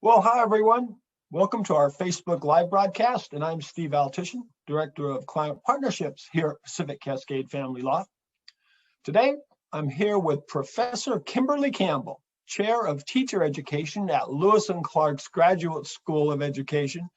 Well, hi, everyone. Welcome to our Facebook Live broadcast, and I'm Steve Altition, Director of Client Partnerships here at Pacific Cascade Family Law. Today, I'm here with Professor Kimberly Campbell, Chair of Teacher Education at Lewis and Clark's Graduate School of Education,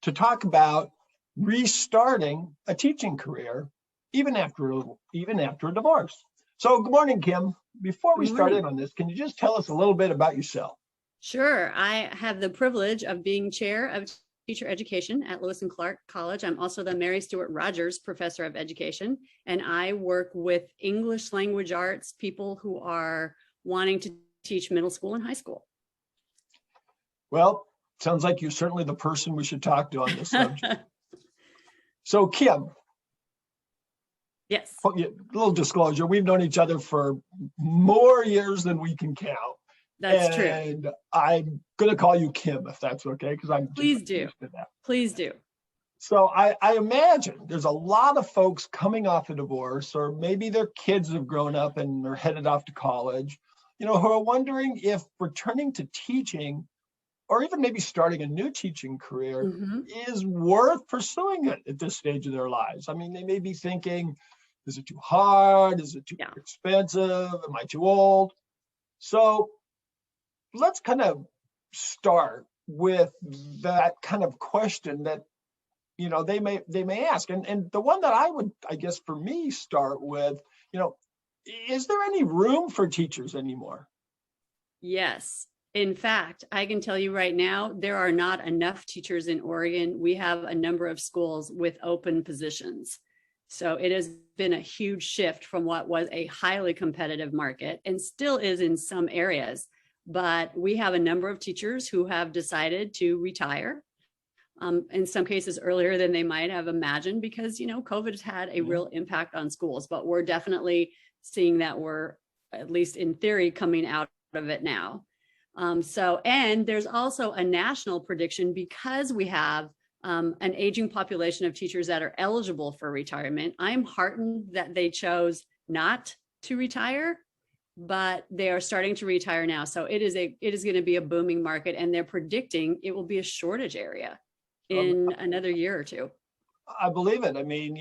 to talk about restarting a teaching career even after a divorce. So, good morning, Kim. Before we start in on this, can you just tell us a little bit about yourself? Sure. I have the privilege of being chair of teacher education at Lewis and Clark College. I'm also the Mary Stuart Rogers Professor of Education, and I work with English language arts people who are wanting to teach middle school and high school. Well, sounds like you're certainly the person we should talk to on this subject. So, Kim. Yes. A little disclosure, we've known each other for more years than we can count. That's true. And I'm going to call you Kim, if that's okay, because I'm Please do. Please do. So I imagine there's a lot of folks coming off a divorce, or maybe their kids have grown up and are headed off to college, who are wondering if returning to teaching, or even maybe starting a new teaching career, is worth pursuing it at this stage of their lives. I mean, they may be thinking, is it too hard? Is it too expensive? Am I too old? So let's kind of start with that kind of question that, they may ask. And the one that I would, I guess, for me, start with, is there any room for teachers anymore? Yes. In fact, I can tell you right now, there are not enough teachers in Oregon. We have a number of schools with open positions. So it has been a huge shift from what was a highly competitive market and still is in some areas. But we have a number of teachers who have decided to retire, in some cases earlier than they might have imagined, because, COVID has had a real impact on schools. But we're definitely seeing that we're, at least in theory, coming out of it now. And there's also a national prediction, because we have an aging population of teachers that are eligible for retirement. I'm heartened that they chose not to retire, but they are starting to retire now. So it is going to be a booming market, and they're predicting it will be a shortage area in another year or two. I believe it. I mean,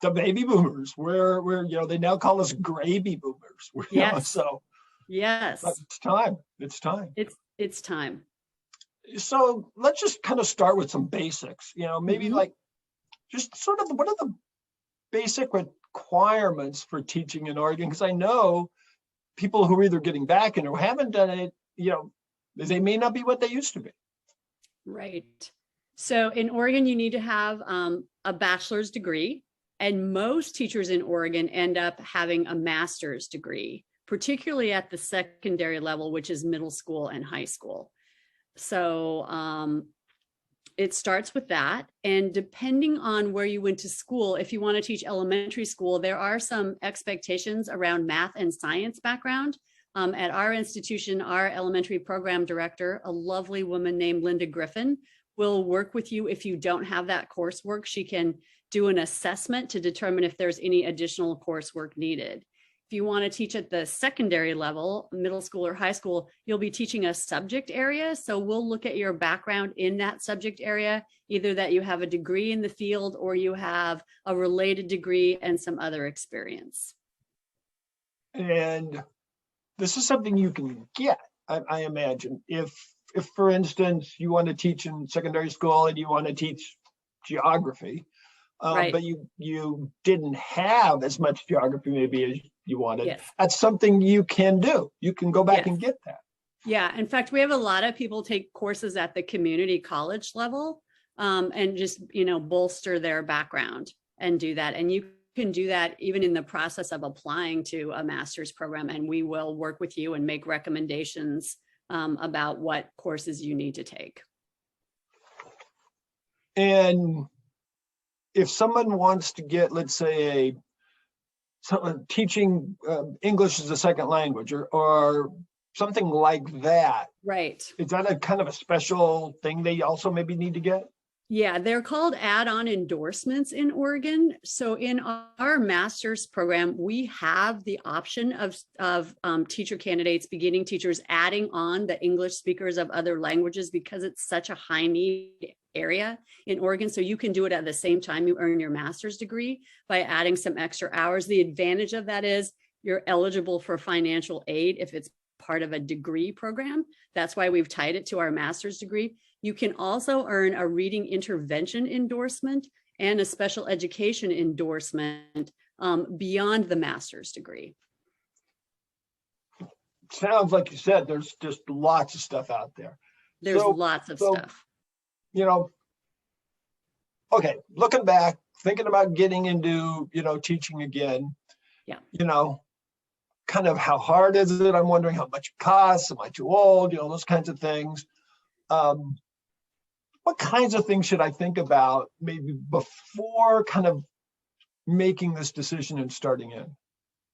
the baby boomers, we're they now call us gravy boomers. Yes. So yes, it's time. It's time. It's time. So let's just kind of start with some basics. Maybe like just sort of what are the basic requirements for teaching in Oregon? Because I know people who are either getting back and who haven't done it, they may not be what they used to be. Right. So in Oregon, you need to have a bachelor's degree, and most teachers in Oregon end up having a master's degree, particularly at the secondary level, which is middle school and high school. So it starts with that. And depending on where you went to school, if you want to teach elementary school, there are some expectations around math and science background. At our institution, our elementary program director, a lovely woman named Linda Griffin, will work with you if you don't have that coursework. She can do an assessment to determine if there's any additional coursework needed. If you want to teach at the secondary level, middle school or high school, you'll be teaching a subject area. So we'll look at your background in that subject area, either that you have a degree in the field or you have a related degree and some other experience. And this is something you can get, I imagine. If for instance, you want to teach in secondary school and you want to teach geography, right. but you didn't have as much geography maybe as you wanted. Yes. That's something you can do. You can go back and get that. Yeah. In fact, we have a lot of people take courses at the community college level and just, bolster their background and do that. And you can do that even in the process of applying to a master's program. And we will work with you and make recommendations about what courses you need to take. And if someone wants to get, let's say, teaching English as a second language or something like that. Right. Is that a kind of a special thing they also maybe need to get? Yeah, they're called add-on endorsements in Oregon. So in our master's program, we have the option of teacher candidates, beginning teachers, adding on the English speakers of other languages because it's such a high need area in Oregon. So you can do it at the same time you earn your master's degree by adding some extra hours. The advantage of that is you're eligible for financial aid if it's part of a degree program. That's why we've tied it to our master's degree. You can also earn a reading intervention endorsement and a special education endorsement beyond the master's degree. Sounds like you said, there's just lots of stuff out there. There's lots of stuff. You know, okay, looking back, thinking about getting into, teaching again. Yeah. Kind of how hard is it? I'm wondering how much it costs. Am I too old? Those kinds of things. What kinds of things should I think about maybe before kind of making this decision and starting in?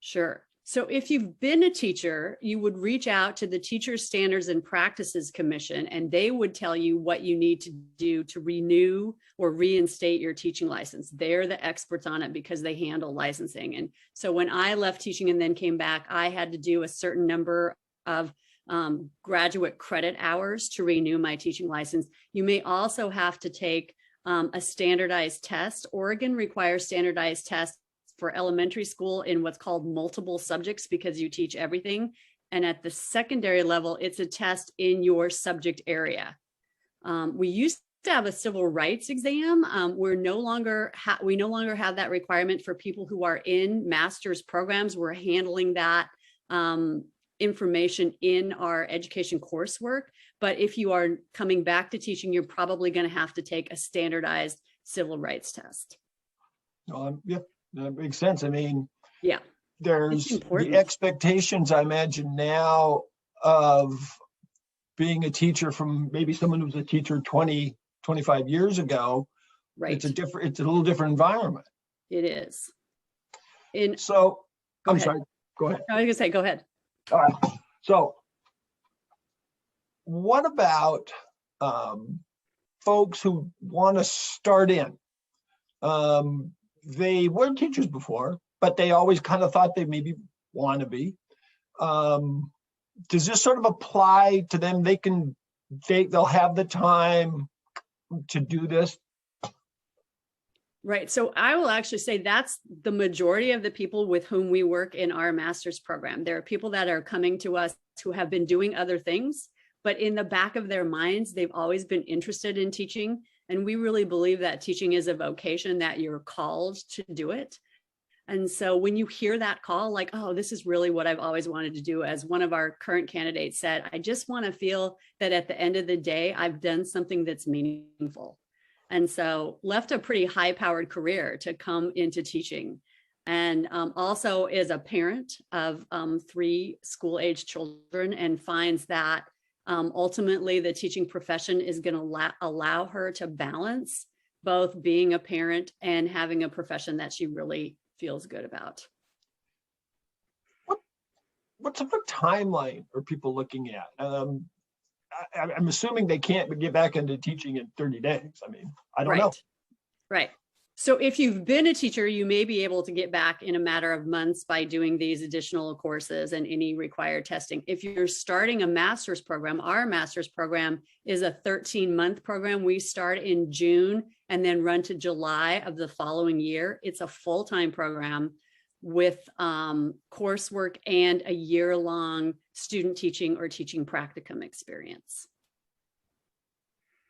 Sure. So if you've been a teacher, you would reach out to the Teacher Standards and Practices Commission, and they would tell you what you need to do to renew or reinstate your teaching license. They're the experts on it because they handle licensing. And so when I left teaching and then came back, I had to do a certain number of graduate credit hours to renew my teaching license. You may also have to take a standardized test. Oregon requires standardized tests for elementary school in what's called multiple subjects because you teach everything. And at the secondary level, it's a test in your subject area. We used to have a civil rights exam. We no longer have that requirement for people who are in master's programs. We're handling that information in our education coursework. But if you are coming back to teaching, you're probably going to have to take a standardized civil rights test. Yeah, that makes sense. I mean, yeah, there's the expectations, I imagine, now of being a teacher from maybe someone who was a teacher 20, 25 years ago. Right. It's a little different environment. It is. I'm sorry, go ahead. I was gonna say, go ahead. So what about folks who want to start in? They weren't teachers before, but they always kind of thought they maybe want to be. Does this sort of apply to them? They'll have the time to do this? Right. So I will actually say that's the majority of the people with whom we work in our master's program. There are people that are coming to us who have been doing other things, but in the back of their minds, they've always been interested in teaching. And we really believe that teaching is a vocation, that you're called to do it. And so when you hear that call, like, oh, this is really what I've always wanted to do, as one of our current candidates said, I just want to feel that at the end of the day, I've done something that's meaningful. And so left a pretty high-powered career to come into teaching. And also is a parent of 3 school-age children, and finds that ultimately the teaching profession is going to allow her to balance both being a parent and having a profession that she really feels good about. What sort of timeline are people looking at? I'm assuming they can't get back into teaching in 30 days. I mean, I don't know. Right. So if you've been a teacher, you may be able to get back in a matter of months by doing these additional courses and any required testing. If you're starting a master's program, our master's program is a 13-month program. We start in June and then run to July of the following year. It's a full-time program with coursework and a year-long student teaching or teaching practicum experience.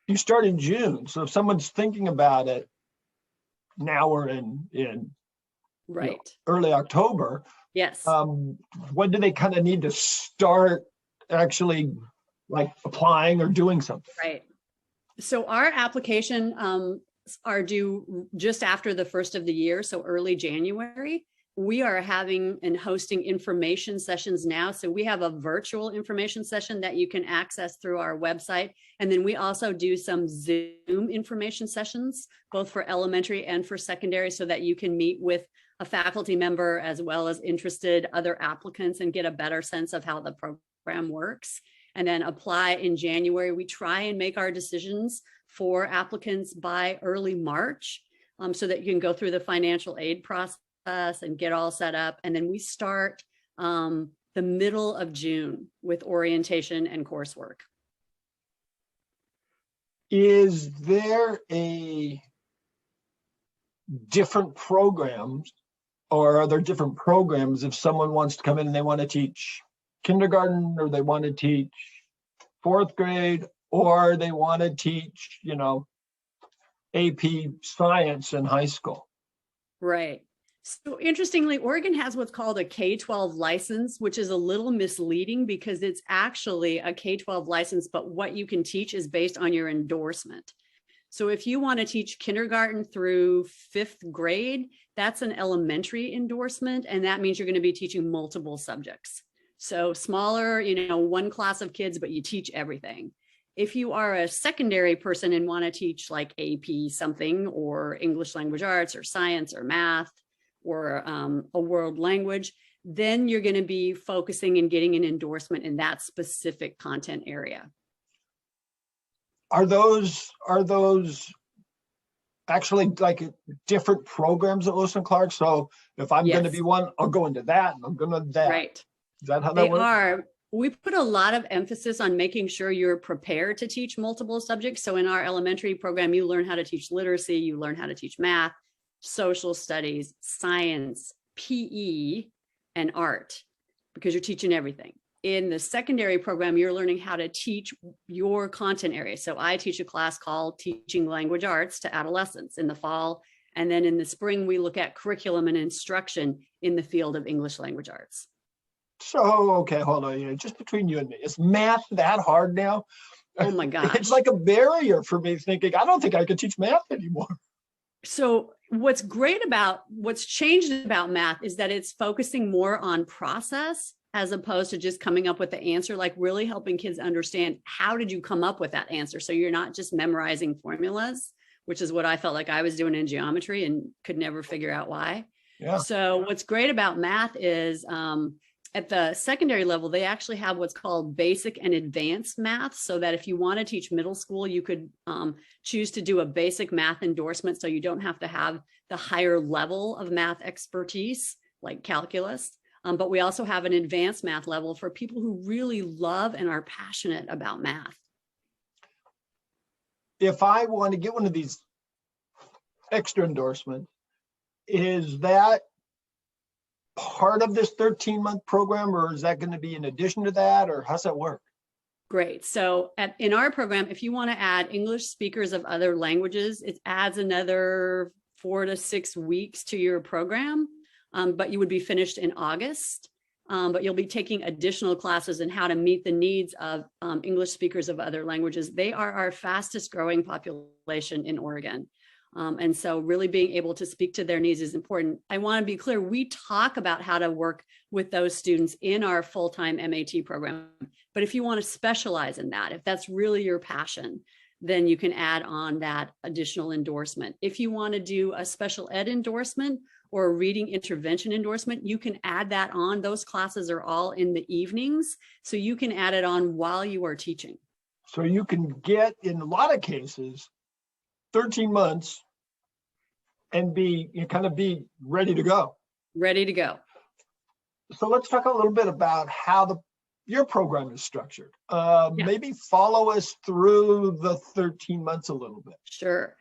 You start in June, so if someone's thinking about it, now we're in right, early October. Yes. When do they kind of need to start actually like applying or doing something? Right. So our application are due just after the first of the year, so early January. We are having and hosting information sessions now. So we have a virtual information session that you can access through our website. And then we also do some Zoom information sessions, both for elementary and for secondary, so that you can meet with a faculty member as well as interested other applicants and get a better sense of how the program works. And then apply in January. We try and make our decisions for applicants by early March, so that you can go through the financial aid process and get all set up. And then we start the middle of June with orientation and coursework. Is there a different programs, or are there different programs if someone wants to come in and they want to teach kindergarten, or they want to teach fourth grade, or they want to teach, AP science in high school? Right. So interestingly, Oregon has what's called a K-12 license, which is a little misleading because it's actually a K-12 license, but what you can teach is based on your endorsement. So if you want to teach kindergarten through fifth grade, that's an elementary endorsement, and that means you're going to be teaching multiple subjects. So smaller, one class of kids, but you teach everything. If you are a secondary person and want to teach like AP something, or English language arts, or science, or math, or a world language, then you're going to be focusing and getting an endorsement in that specific content area. Are those actually like different programs at Lewis and Clark? So if I'm going to be one, I'll go into that, and I'm going to that. Right. Is that how that works? They are. We put a lot of emphasis on making sure you're prepared to teach multiple subjects. So in our elementary program, you learn how to teach literacy, you learn how to teach math, social studies, science, PE, and art, because you're teaching everything. In the secondary program, you're learning how to teach your content area. So I teach a class called Teaching Language Arts to Adolescents in the fall. And then in the spring, we look at curriculum and instruction in the field of English language arts. So, okay, hold on. Just between you and me, is math that hard now? Oh my gosh. It's like a barrier for me thinking, I don't think I could teach math anymore. So what's changed about math is that it's focusing more on process as opposed to just coming up with the answer, like really helping kids understand, how did you come up with that answer? So you're not just memorizing formulas, which is what I felt like I was doing in geometry and could never figure out why. Yeah. So what's great about math is at the secondary level, they actually have what's called basic and advanced math, so that if you want to teach middle school, you could choose to do a basic math endorsement, so you don't have to have the higher level of math expertise like calculus. But we also have an advanced math level for people who really love and are passionate about math. If I want to get one of these extra endorsements, is that part of this 13-month program, or is that going to be in addition to that, or how's that work? Great. So in our program, if you want to add English speakers of other languages, it adds another 4 to 6 weeks to your program, but you would be finished in August. But you'll be taking additional classes in how to meet the needs of English speakers of other languages. They are our fastest growing population in Oregon. And so really being able to speak to their needs is important. I want to be clear, we talk about how to work with those students in our full-time MAT program. But if you want to specialize in that, if that's really your passion, then you can add on that additional endorsement. If you want to do a special ed endorsement or a reading intervention endorsement, you can add that on. Those classes are all in the evenings, so you can add it on while you are teaching. So you can get, in a lot of cases, 13 months and be ready to go. Ready to go. So let's talk a little bit about how your program is structured. Maybe follow us through the 13 months a little bit. Sure.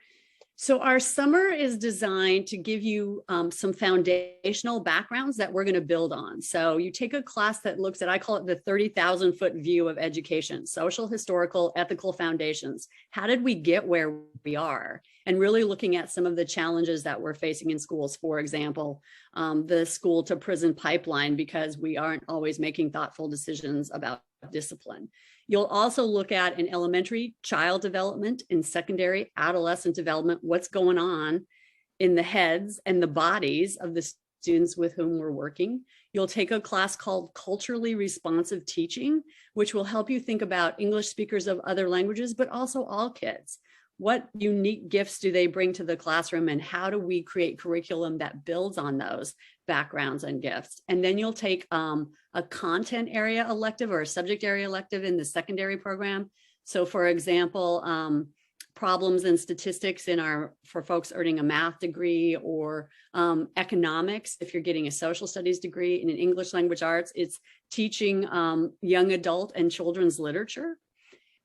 So our summer is designed to give you some foundational backgrounds that we're going to build on. So you take a class that looks at, I call it the 30,000 foot view of education: social, historical, ethical foundations. How did we get where we are? And really looking at some of the challenges that we're facing in schools. For example, the school to prison pipeline, because we aren't always making thoughtful decisions about discipline. You'll also look at in elementary child development, in secondary adolescent development, what's going on in the heads and the bodies of the students with whom we're working. You'll take a class called culturally responsive teaching, which will help you think about English speakers of other languages, but also all kids. What unique gifts do they bring to the classroom, and how do we create curriculum that builds on those backgrounds and gifts? And then you'll take a content area elective or a subject area elective in the secondary program. So for example, problems and statistics for folks earning a math degree, or economics if you're getting a social studies degree. And in English language arts, it's teaching young adult and children's literature.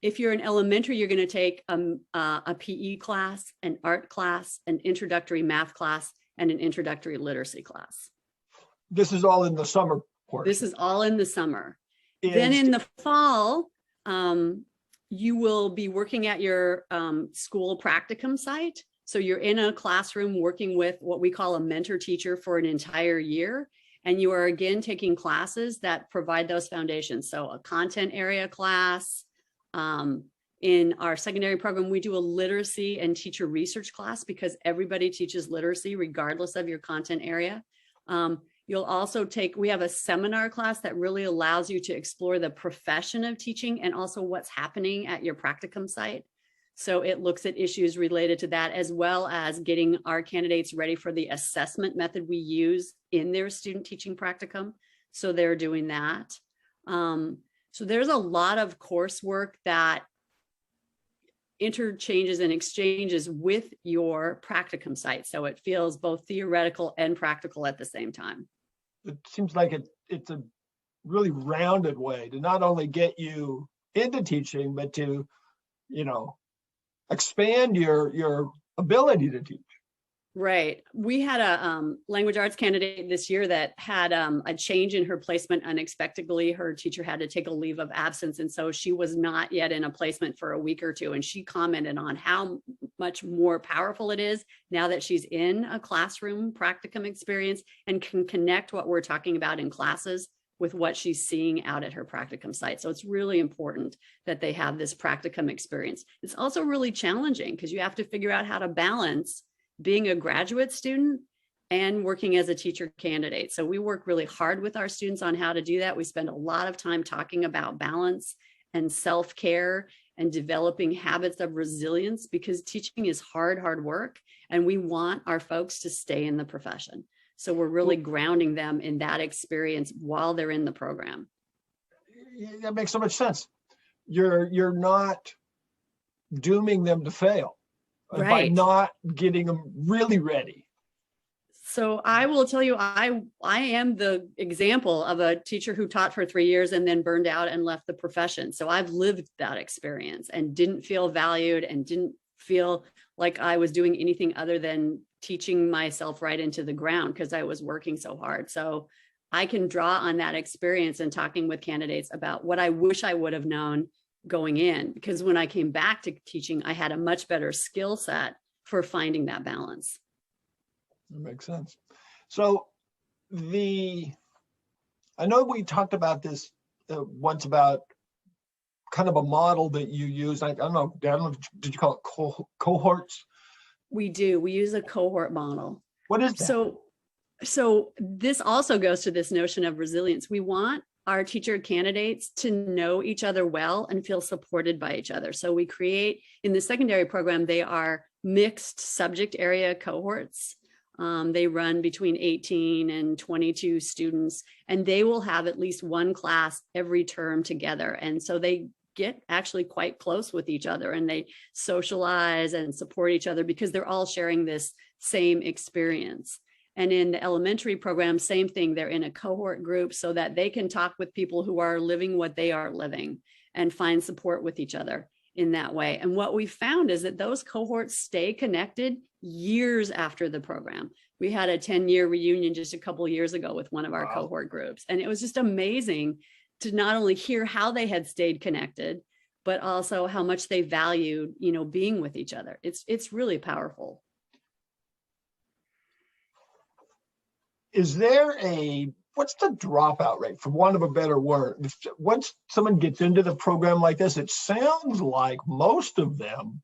If you're in elementary, you're going to take a PE class, an art class, an introductory math class, and an introductory literacy class. This is all in the summer portion. This is all in the summer. Then in the fall, you will be working at your school practicum site. So you're in a classroom working with what we call a mentor teacher for an entire year. And you are again taking classes that provide those foundations. So a content area class. In our secondary program, we do a literacy and teacher research class because everybody teaches literacy regardless of your content area. You'll also we have a seminar class that really allows you to explore the profession of teaching and also what's happening at your practicum site. So it looks at issues related to that, as well as getting our candidates ready for the assessment method we use in their student teaching practicum. So they're doing that. So there's a lot of coursework that interchanges and exchanges with your practicum site. So it feels both theoretical and practical at the same time. It seems like it's a really rounded way to not only get you into teaching, but to, expand your ability to teach. Right. We had a language arts candidate this year that had a change in her placement unexpectedly. Her teacher had to take a leave of absence. And so she was not yet in a placement for a week or two. And she commented on how much more powerful it is now that she's in a classroom practicum experience and can connect what we're talking about in classes with what she's seeing out at her practicum site. So it's really important that they have this practicum experience. It's also really challenging because you have to figure out how to balance being a graduate student and working as a teacher candidate. So we work really hard with our students on how to do that. We spend a lot of time talking about balance and self-care and developing habits of resilience because teaching is hard work, and we want our folks to stay in the profession. So we're really grounding them in that experience while they're in the program. That makes so much sense. You're not dooming them to fail. Right. By not getting them really ready. So I will tell you, I am the example of a teacher who taught for 3 years and then burned out and left the profession. So I've lived that experience and didn't feel valued and didn't feel like I was doing anything other than teaching myself right into the ground because I was working so hard. So I can draw on that experience and talking with candidates about what I wish I would have known going in, because when I came back to teaching, I had a much better skill set for finding that balance. That makes sense. So I know we talked about this once about kind of a model that you use. I don't know, did you call it cohorts? We do. We use a cohort model. What is that? So this also goes to this notion of resilience. We want our teacher candidates to know each other well and feel supported by each other. So we create, in the secondary program, they are mixed subject area cohorts. They run between 18 and 22 students, and they will have at least one class every term together. And so they get actually quite close with each other and they socialize and support each other because they're all sharing this same experience. And in the elementary program, same thing. They're in a cohort group so that they can talk with people who are living what they are living and find support with each other in that way. And what we found is that those cohorts stay connected years after the program. We had a 10-year reunion just a couple of years ago with one of our cohort groups. And it was just amazing to not only hear how they had stayed connected, but also how much they valued, being with each other. It's really powerful. Is there what's the dropout rate, for want of a better word? Once someone gets into the program like this, it sounds like most of them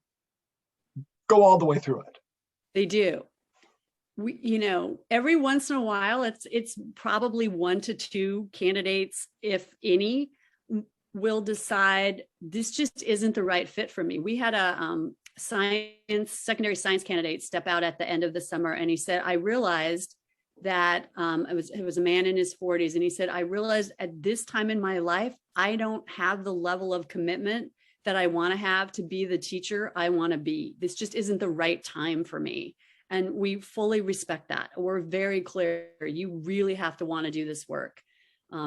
go all the way through it. They do. Every once in a while, it's probably 1 to 2 candidates, if any, will decide this just isn't the right fit for me. We had a secondary science candidate step out at the end of the summer, and he said, I realized that it was a man in his 40s. And he said, I realized at this time in my life, I don't have the level of commitment that I want to have to be the teacher I want to be. This just isn't the right time for me. And we fully respect that. We're very clear. You really have to want to do this work.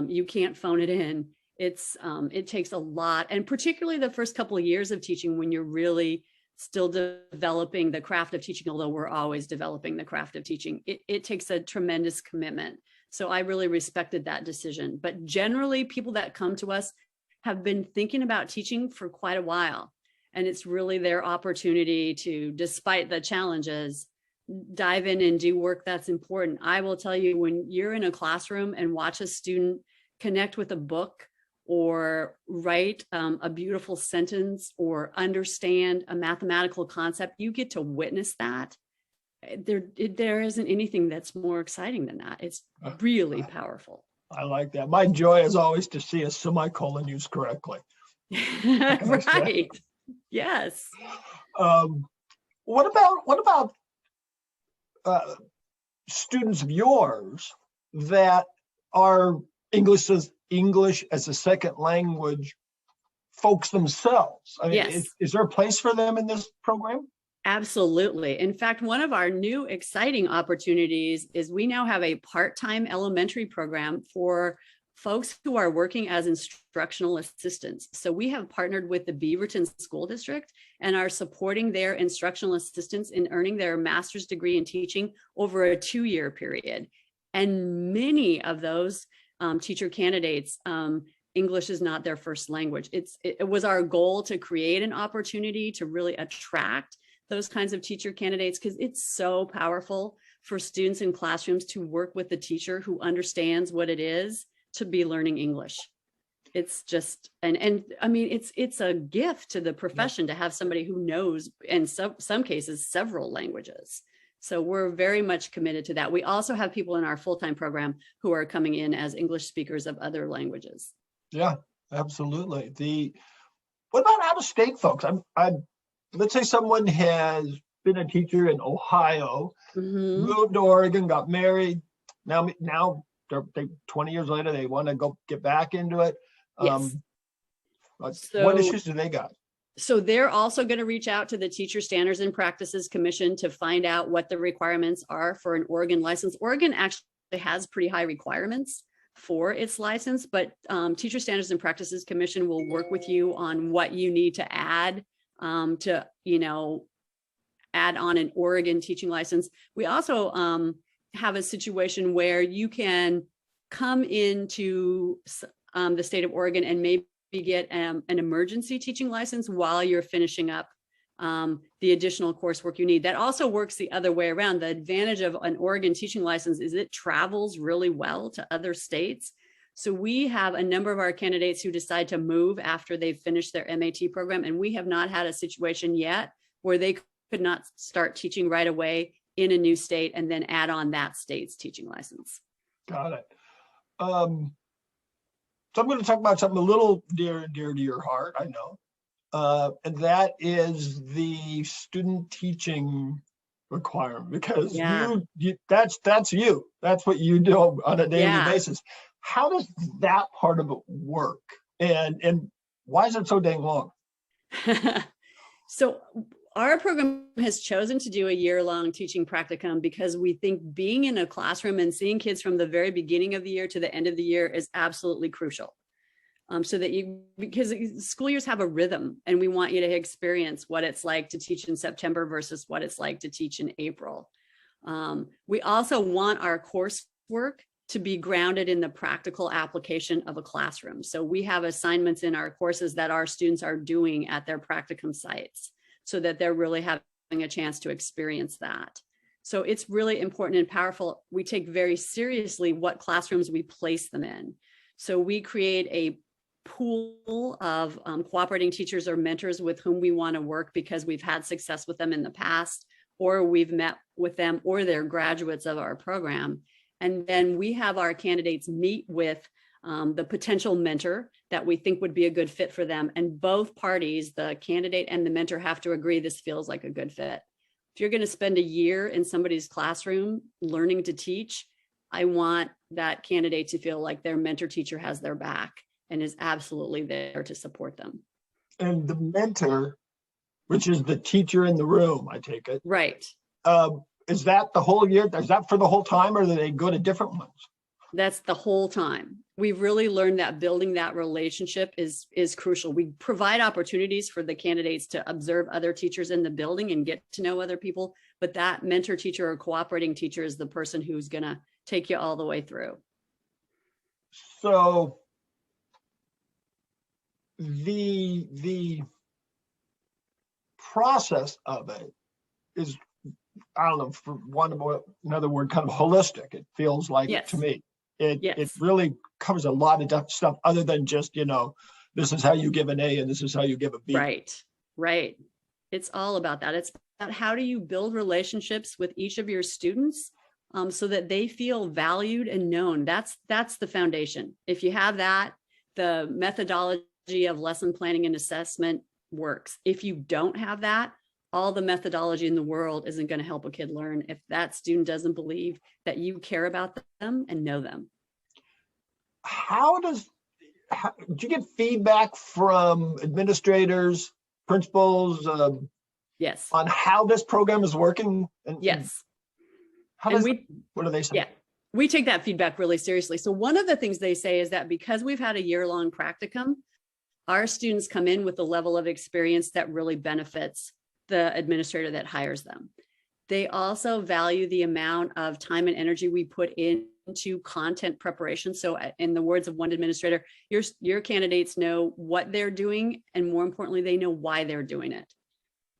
You can't phone it in. It takes a lot. And particularly the first couple of years of teaching, when you're really still developing the craft of teaching, although we're always developing the craft of teaching, it takes a tremendous commitment. So I really respected that decision. But generally, people that come to us have been thinking about teaching for quite a while. And it's really their opportunity to, despite the challenges, dive in and do work that's important. I will tell you, when you're in a classroom and watch a student connect with a book or write a beautiful sentence or understand a mathematical concept, you get to witness that. There isn't anything that's more exciting than that. It's really powerful. I like that. My joy is always to see a semicolon used correctly. Right. Yes. What about students of yours that are English as a second language folks themselves? I mean, Yes. is there a place for them in this program? Absolutely. In fact, one of our new exciting opportunities is we now have a part-time elementary program for folks who are working as instructional assistants. So we have partnered with the Beaverton School District and are supporting their instructional assistants in earning their master's degree in teaching over a 2-year period. And many of those teacher candidates, English is not their first language. It was our goal to create an opportunity to really attract those kinds of teacher candidates, because it's so powerful for students in classrooms to work with a teacher who understands what it is to be learning English. It's just, and I mean, it's a gift to the profession to have somebody who knows, in some cases, several languages. So we're very much committed to that. We also have people in our full-time program who are coming in as English speakers of other languages. Yeah, absolutely. What about out-of-state folks? Let's say someone has been a teacher in Ohio, moved to Oregon, got married. Now they 20 years later, they want to go get back into it. Yes. What issues do they got? So they're also going to reach out to the Teacher Standards and Practices Commission to find out what the requirements are for an Oregon license. Oregon actually has pretty high requirements for its license, but Teacher Standards and Practices Commission will work with you on what you need to add to, add on an Oregon teaching license. We also have a situation where you can come into the state of Oregon and maybe get an emergency teaching license while you're finishing up the additional coursework you need. That also works the other way around. The advantage of an Oregon teaching license is it travels really well to other states. So we have a number of our candidates who decide to move after they've finished their MAT program, and we have not had a situation yet where they could not start teaching right away in a new state and then add on that state's teaching license. Got it. So I'm going to talk about something a little dear to your heart, I know, and that is the student teaching requirement, because that's you. That's what you do on a daily basis. How does that part of it work? And why is it so dang long? So our program has chosen to do a year-long teaching practicum because we think being in a classroom and seeing kids from the very beginning of the year to the end of the year is absolutely crucial. Because school years have a rhythm, and we want you to experience what it's like to teach in September versus what it's like to teach in April. We also want our coursework to be grounded in the practical application of a classroom. So we have assignments in our courses that our students are doing at their practicum sites so that they're really having a chance to experience that. So it's really important and powerful. We take very seriously what classrooms we place them in. So we create a pool of cooperating teachers or mentors with whom we want to work because we've had success with them in the past, or we've met with them, or they're graduates of our program. And then we have our candidates meet with the potential mentor that we think would be a good fit for them. And both parties, the candidate and the mentor, have to agree this feels like a good fit. If you're going to spend a year in somebody's classroom learning to teach, I want that candidate to feel like their mentor teacher has their back and is absolutely there to support them. And the mentor, which is the teacher in the room, I take it. Right. Is that the whole year? Is that for the whole time, or do they go to different ones? That's the whole time. We've really learned that building that relationship is crucial. We provide opportunities for the candidates to observe other teachers in the building and get to know other people, but that mentor teacher or cooperating teacher is the person who's going to take you all the way through. So the process of it is, I don't know, for another word, kind of holistic. It feels like Yes. to me. It Yes. really covers a lot of stuff other than just, this is how you give an A and this is how you give a B. Right. It's all about that. It's about how do you build relationships with each of your students so that they feel valued and known. That's the foundation. If you have that, the methodology of lesson planning and assessment works. If you don't have that, all the methodology in the world isn't going to help a kid learn if that student doesn't believe that you care about them and know them. Do you get feedback from administrators, principals, yes, on how this program is working? Yes. What do they say? Yeah, we take that feedback really seriously. So one of the things they say is that because we've had a year-long practicum, our students come in with a level of experience that really benefits the administrator that hires them. They also value the amount of time and energy we put into content preparation. So in the words of one administrator, your candidates know what they're doing, and more importantly, they know why they're doing it.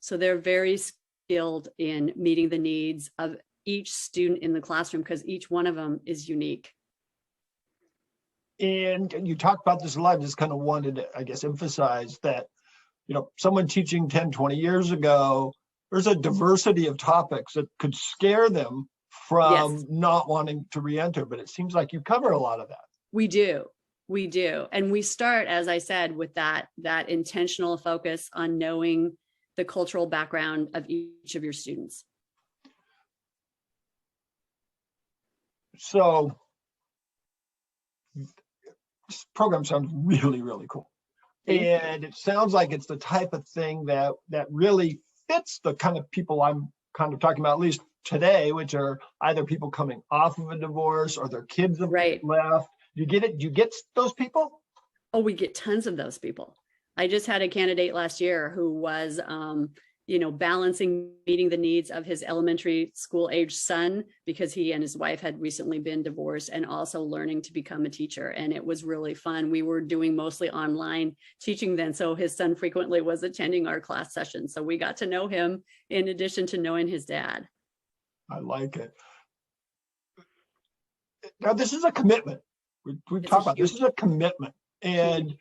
So they're very skilled in meeting the needs of each student in the classroom because each one of them is unique. And you talked about this a lot. I just kind of wanted to, I guess, emphasize that, someone teaching 10, 20 years ago, there's a diversity of topics that could scare them from not wanting to re-enter, but it seems like you cover a lot of that. We do. And we start, as I said, with that intentional focus on knowing the cultural background of each of your students. So this program sounds really, really cool. And it sounds like it's the type of thing that really fits the kind of people I'm kind of talking about, at least today, which are either people coming off of a divorce or their kids have left. You get it? You get those people? Oh, we get tons of those people. I just had a candidate last year who was, balancing meeting the needs of his elementary school age son because he and his wife had recently been divorced, and also learning to become a teacher. And it was really fun. We were doing mostly online teaching then. So his son frequently was attending our class sessions. So we got to know him in addition to knowing his dad. I like it. Now, this is a commitment. We talked about this is a commitment. And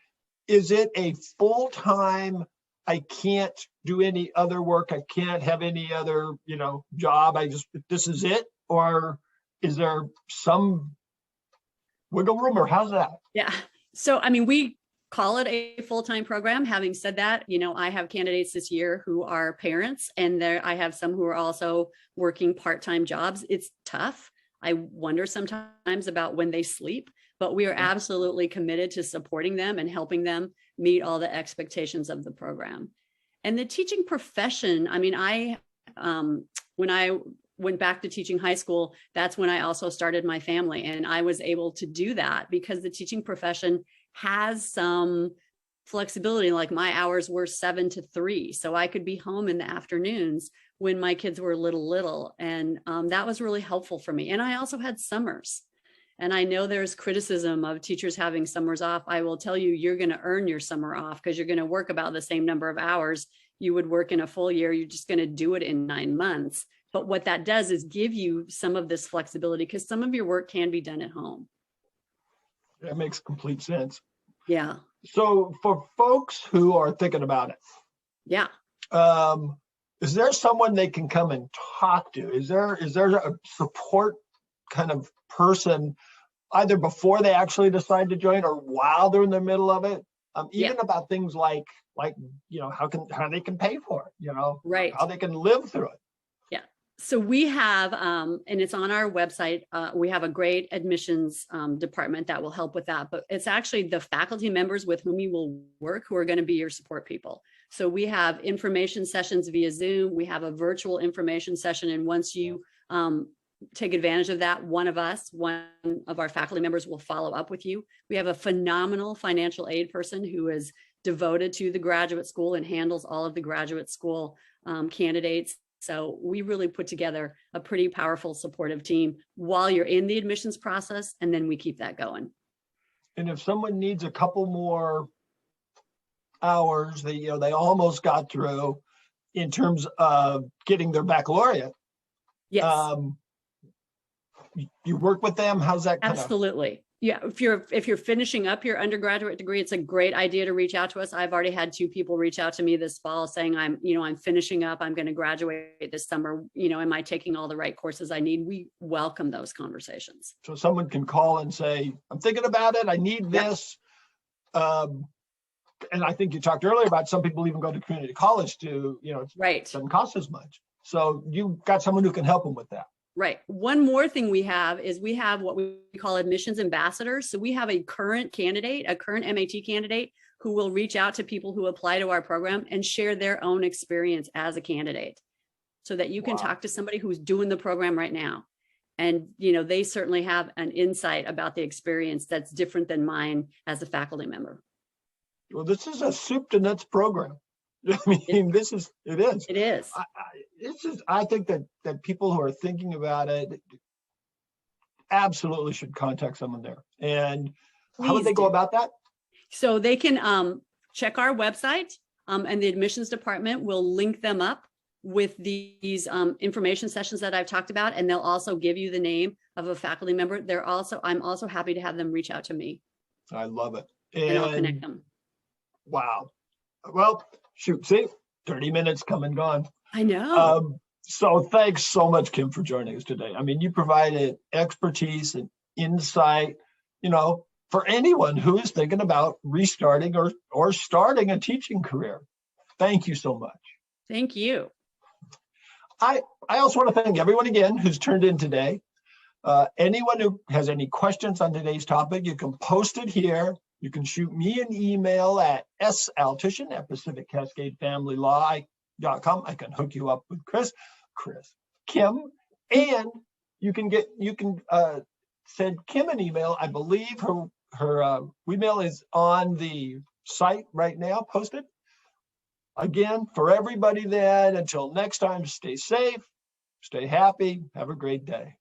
is it a full-time, I can't do any other work, I can't have any other, job, this is it? Or is there some wiggle room, or how's that? Yeah. So, we call it a full-time program. Having said that, I have candidates this year who are parents, and I have some who are also working part-time jobs. It's tough. I wonder sometimes about when they sleep, but we are absolutely committed to supporting them and helping them meet all the expectations of the program. And the teaching profession, when I went back to teaching high school, that's when I also started my family. And I was able to do that because the teaching profession has some flexibility. Like my hours were 7 to 3. So I could be home in the afternoons when my kids were little. And that was really helpful for me. And I also had summers. And I know there's criticism of teachers having summers off. I will tell you, you're going to earn your summer off because you're going to work about the same number of hours you would work in a full year. You're just going to do it in 9 months. But what that does is give you some of this flexibility because some of your work can be done at home. That makes complete sense. Yeah. So for folks who are thinking about it, is there someone they can come and talk to? Is there a support kind of person either before they actually decide to join or while they're in the middle of it? Even about things like how they can pay for it, right, how they can live through it. Yeah. So we have, and it's on our website, we have a great admissions department that will help with that, but it's actually the faculty members with whom you will work who are going to be your support people. So we have information sessions via Zoom. We have a virtual information session. And once you take advantage of that, one of our faculty members will follow up with you. We have a phenomenal financial aid person who is devoted to the graduate school and handles all of the graduate school candidates. So we really put together a pretty powerful supportive team while you're in the admissions process, and then we keep that going. And if someone needs a couple more hours, they almost got through in terms of getting their baccalaureate. Yes. You work with them? How's that? Absolutely. Yeah, if you're finishing up your undergraduate degree, it's a great idea to reach out to us. I've already had 2 people reach out to me this fall saying, I'm finishing up, I'm going to graduate this summer. Am I taking all the right courses I need? We welcome those conversations. So someone can call and say, I'm thinking about it, I need this. And I think you talked earlier about some people even go to community college to, it doesn't cost as much. So you got someone who can help them with that. Right. One more thing we have what we call admissions ambassadors. So we have a current MAT candidate who will reach out to people who apply to our program and share their own experience as a candidate so that you can talk to somebody who's doing the program right now. And, they certainly have an insight about the experience that's different than mine as a faculty member. Well, this is a soup to nuts program. I mean, it is. It is. I think that people who are thinking about it absolutely should contact someone there. And how would they go about that? So they can check our website, and the admissions department will link them up with these information sessions that I've talked about, and they'll also give you the name of a faculty member. I'm also happy to have them reach out to me. I love it. And I'll connect them. Wow. Well, shoot, see, 30 minutes come and gone. I know. So thanks so much, Kim, for joining us today. I mean, you provided expertise and insight, for anyone who is thinking about restarting or starting a teaching career. Thank you so much. Thank you. I also want to thank everyone again who's turned in today. Anyone who has any questions on today's topic, you can post it here. You can shoot me an email at saltuition@PacificCascadeFamilyLaw.com. I can hook you up with Kim, and you can send Kim an email. I believe her email is on the site right now, posted. Again, for everybody then, until next time, stay safe, stay happy, have a great day.